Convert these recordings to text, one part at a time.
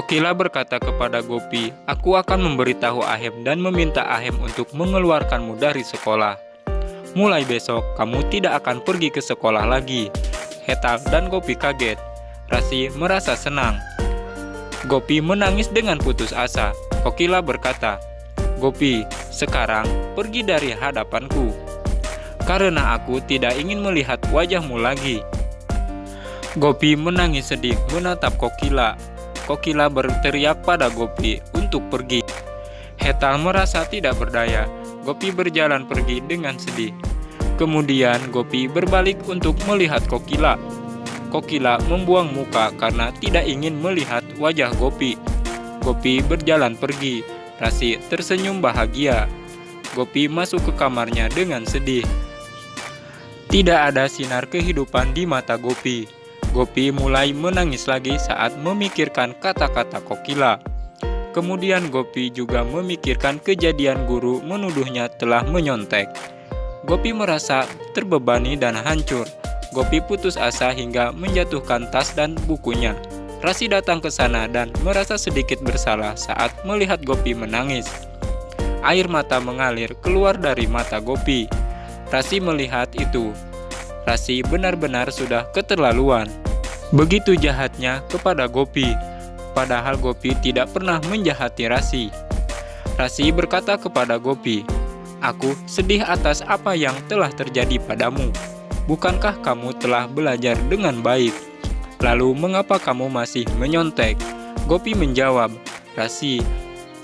Kokila berkata kepada Gopi, "Aku akan memberitahu Ahem dan meminta Ahem untuk mengeluarkanmu dari sekolah. Mulai besok, kamu tidak akan pergi ke sekolah lagi." Hetal dan Gopi kaget. Rasi merasa senang. Gopi menangis dengan putus asa. Kokila berkata, "Gopi, sekarang pergi dari hadapanku, karena aku tidak ingin melihat wajahmu lagi." Gopi menangis sedih menatap Kokila. Kokila berteriak pada Gopi untuk pergi. Hetal merasa tidak berdaya. Gopi berjalan pergi dengan sedih. Kemudian Gopi berbalik untuk melihat Kokila. Kokila membuang muka karena tidak ingin melihat wajah Gopi. Gopi berjalan pergi. Rasi tersenyum bahagia. Gopi masuk ke kamarnya dengan sedih. Tidak ada sinar kehidupan di mata Gopi. Gopi mulai menangis lagi saat memikirkan kata-kata Kokila. Kemudian Gopi juga memikirkan kejadian guru menuduhnya telah menyontek. Gopi merasa terbebani dan hancur. Gopi putus asa hingga menjatuhkan tas dan bukunya. Rasi datang ke sana dan merasa sedikit bersalah saat melihat Gopi menangis. Air mata mengalir keluar dari mata Gopi. Rasi melihat itu. Rasi benar-benar sudah keterlaluan. Begitu jahatnya kepada Gopi, padahal Gopi tidak pernah menjahati Rasi. Rasi berkata kepada Gopi, "Aku sedih atas apa yang telah terjadi padamu. Bukankah kamu telah belajar dengan baik? Lalu mengapa kamu masih menyontek?" Gopi menjawab, "Rasi,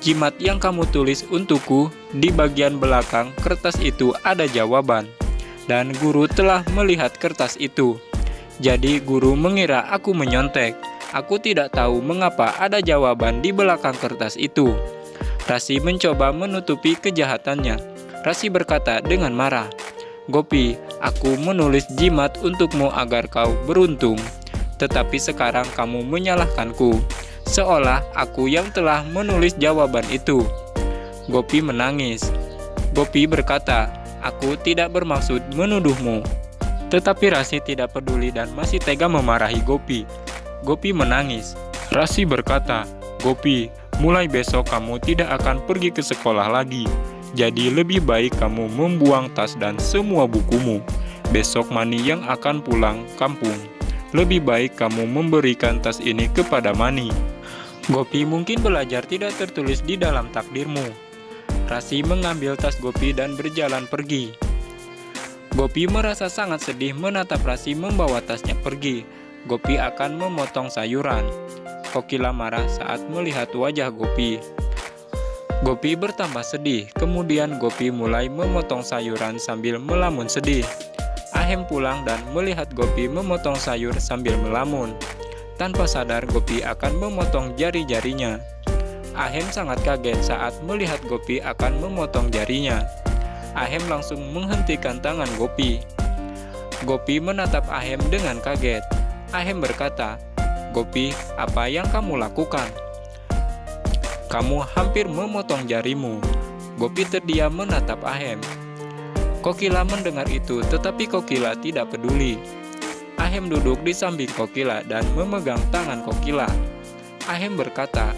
jimat yang kamu tulis untukku di bagian belakang kertas itu ada jawaban. Dan guru telah melihat kertas itu. Jadi guru mengira aku menyontek. Aku tidak tahu mengapa ada jawaban di belakang kertas itu." Rasi mencoba menutupi kejahatannya. Rasi berkata dengan marah, "Gopi, aku menulis jimat untukmu agar kau beruntung. Tetapi sekarang kamu menyalahkanku, seolah aku yang telah menulis jawaban itu." Gopi menangis. Gopi berkata, "Aku tidak bermaksud menuduhmu." Tetapi Rasi tidak peduli dan masih tega memarahi Gopi. Gopi menangis. Rasi berkata, "Gopi, mulai besok kamu tidak akan pergi ke sekolah lagi. Jadi lebih baik kamu membuang tas dan semua bukumu. Besok Mani yang akan pulang kampung. Lebih baik kamu memberikan tas ini kepada Mani." Gopi, mungkin belajar tidak tertulis di dalam takdirmu. Rasi mengambil tas Gopi dan berjalan pergi. Gopi merasa sangat sedih menatap Rasi membawa tasnya pergi. Gopi akan memotong sayuran. Kokila marah saat melihat wajah Gopi. Gopi bertambah sedih. Kemudian Gopi mulai memotong sayuran sambil melamun sedih. Ahem pulang dan melihat Gopi memotong sayur sambil melamun. Tanpa sadar Gopi akan memotong jari-jarinya. Ahem sangat kaget saat melihat Gopi akan memotong jarinya. Ahem langsung menghentikan tangan Gopi. Gopi menatap Ahem dengan kaget. Ahem berkata, "Gopi, apa yang kamu lakukan? Kamu hampir memotong jarimu." Gopi terdiam menatap Ahem. Kokila mendengar itu, tetapi Kokila tidak peduli. Ahem duduk di samping Kokila dan memegang tangan Kokila. Ahem berkata,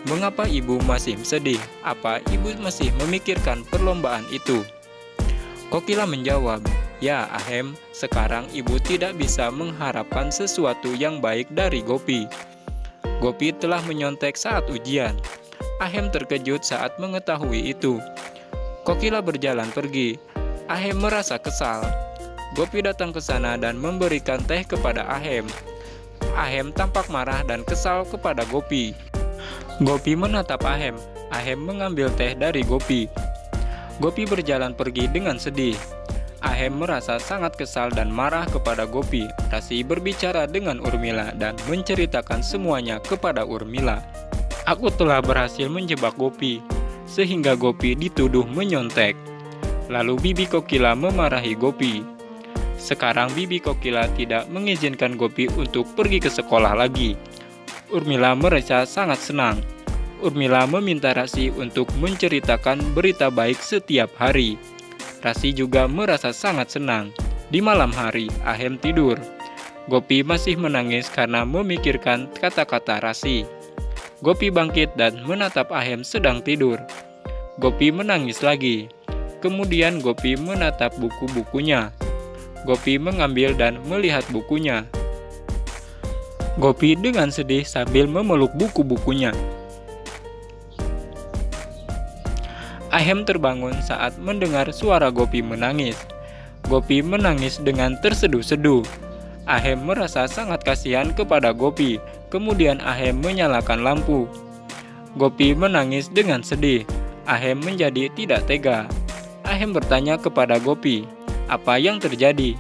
"Mengapa ibu masih sedih? Apa ibu masih memikirkan perlombaan itu?" Kokila menjawab, "Ya Ahem, sekarang ibu tidak bisa mengharapkan sesuatu yang baik dari Gopi. Gopi telah menyontek saat ujian." Ahem terkejut saat mengetahui itu. Kokila berjalan pergi. Ahem merasa kesal. Gopi datang ke sana dan memberikan teh kepada Ahem. Ahem tampak marah dan kesal kepada Gopi. Gopi menatap Ahem. Ahem mengambil teh dari Gopi. Gopi berjalan pergi dengan sedih. Ahem merasa sangat kesal dan marah kepada Gopi. Rasi berbicara dengan Urmila dan menceritakan semuanya kepada Urmila. "Aku telah berhasil menjebak Gopi, sehingga Gopi dituduh menyontek." Lalu Bibi Kokila memarahi Gopi. Sekarang Bibi Kokila tidak mengizinkan Gopi untuk pergi ke sekolah lagi. Urmila merasa sangat senang. Urmila meminta Rasi untuk menceritakan berita baik setiap hari. Rasi juga merasa sangat senang. Di malam hari, Ahem tidur. Gopi masih menangis karena memikirkan kata-kata Rasi. Gopi bangkit dan menatap Ahem sedang tidur. Gopi menangis lagi. Kemudian Gopi menatap buku-bukunya. Gopi mengambil dan melihat bukunya. Gopi dengan sedih sambil memeluk buku-bukunya. Ahem terbangun saat mendengar suara Gopi menangis. Gopi menangis dengan terseduh-seduh. Ahem merasa sangat kasihan kepada Gopi. Kemudian Ahem menyalakan lampu. Gopi menangis dengan sedih. Ahem menjadi tidak tega. Ahem bertanya kepada Gopi, "Apa yang terjadi?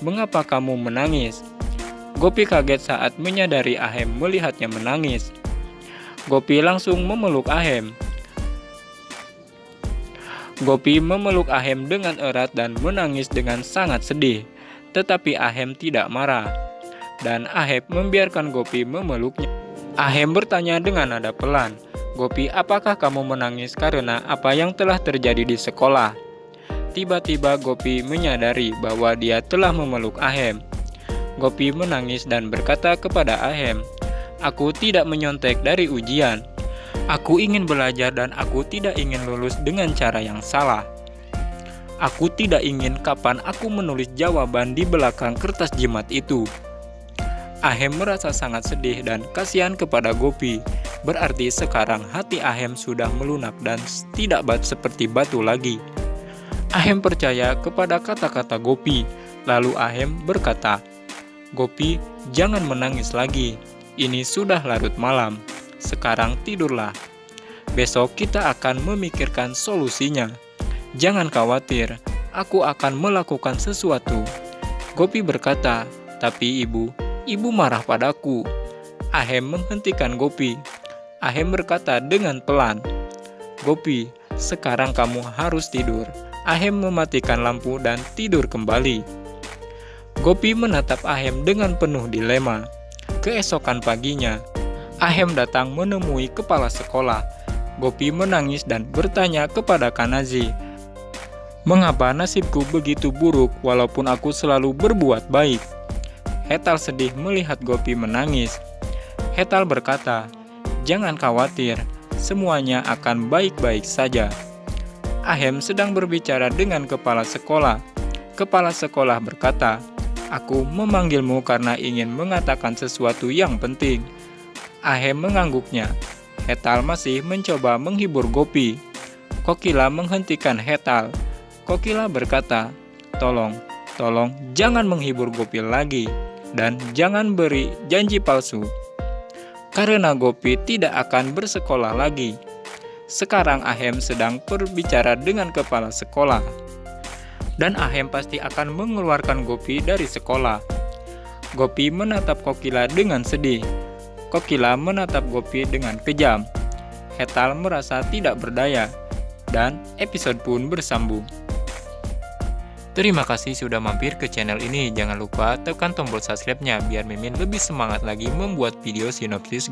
Mengapa kamu menangis?" Gopi kaget saat menyadari Ahem melihatnya menangis. Gopi langsung memeluk Ahem. Gopi memeluk Ahem dengan erat dan menangis dengan sangat sedih. Tetapi Ahem tidak marah. Dan Ahem membiarkan Gopi memeluknya. Ahem bertanya dengan nada pelan, "Gopi, apakah kamu menangis karena apa yang telah terjadi di sekolah?" Tiba-tiba Gopi menyadari bahwa dia telah memeluk Ahem. Gopi menangis dan berkata kepada Ahem, "Aku tidak menyontek dari ujian. Aku ingin belajar dan aku tidak ingin lulus dengan cara yang salah. Aku tidak ingin kapan aku menulis jawaban di belakang kertas jimat itu." Ahem merasa sangat sedih dan kasihan kepada Gopi. Berarti sekarang hati Ahem sudah melunak dan tidak seperti batu lagi. Ahem percaya kepada kata-kata Gopi. Lalu Ahem berkata, "Gopi, jangan menangis lagi. Ini sudah larut malam. Sekarang tidurlah. Besok kita akan memikirkan solusinya. Jangan khawatir, aku akan melakukan sesuatu." Gopi berkata, "Tapi ibu marah padaku." Ahem menghentikan Gopi. Ahem berkata dengan pelan, "Gopi, sekarang kamu harus tidur." Ahem mematikan lampu dan tidur kembali. Gopi menatap Ahem dengan penuh dilema. Keesokan paginya, Ahem datang menemui kepala sekolah. Gopi menangis dan bertanya kepada Kanazi, "Mengapa nasibku begitu buruk walaupun aku selalu berbuat baik?" Hetal sedih melihat Gopi menangis. Hetal berkata, "Jangan khawatir, semuanya akan baik-baik saja." Ahem sedang berbicara dengan kepala sekolah. Kepala sekolah berkata, "Aku memanggilmu karena ingin mengatakan sesuatu yang penting." Ahem mengangguknya. Hetal masih mencoba menghibur Gopi. Kokila menghentikan Hetal. Kokila berkata, Tolong, jangan menghibur Gopi lagi. Dan jangan beri janji palsu. Karena Gopi tidak akan bersekolah lagi." Sekarang Ahem sedang berbicara dengan kepala sekolah. Dan Ahem pasti akan mengeluarkan Gopi dari sekolah. Gopi menatap Kokila dengan sedih. Kokila menatap Gopi dengan kejam. Hetal merasa tidak berdaya. Dan episode pun bersambung. Terima kasih sudah mampir ke channel ini. Jangan lupa tekan tombol subscribe-nya biar Mimin lebih semangat lagi membuat video sinopsis